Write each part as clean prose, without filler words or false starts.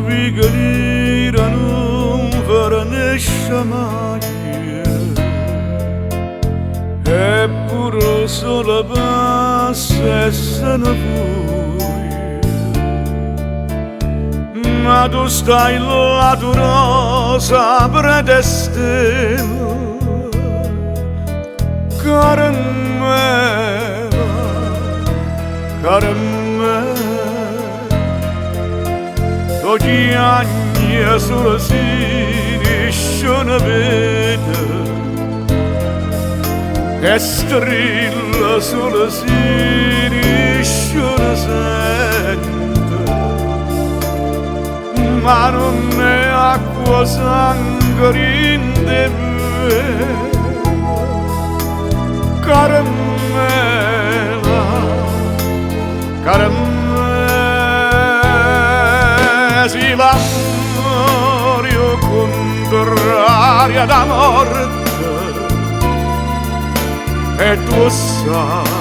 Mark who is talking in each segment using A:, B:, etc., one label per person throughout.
A: vigărirea nu vărănește mai. E puro solo base se ne vuoi, ma tu stai là tu rosa predestina, caramella, ogni anno solo si riesce a vedere, e strilla solo si riesce a sentire, ma non è acqua sangue in te, caramella, caramella, si l'amore contrario da morte, e tu sai,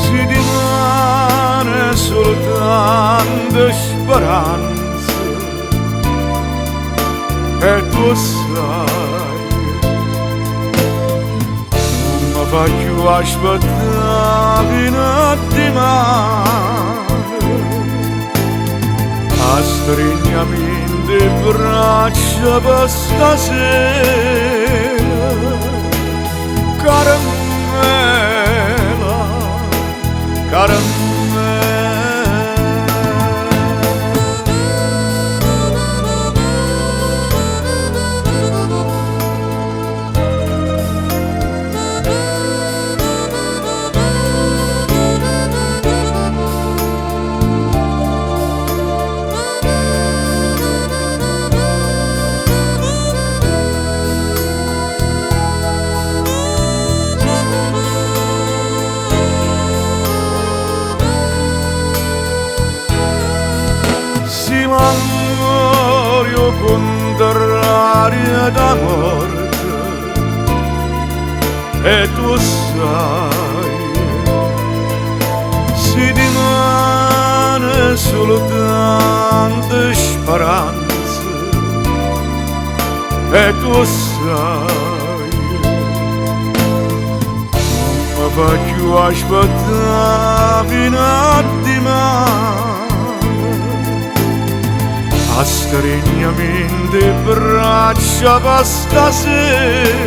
A: si rimane soltanto speranza, e tu sai, non mi faccio aspettare fino a domani, a stringermi in braccia per stasera. Caramella, caramella. L'amore contrario da morte, e tu sai, si rimane soltanto speranza, e tu sai, non mi faccio aspettare fino a domani, a stringermi in braccia per stasera.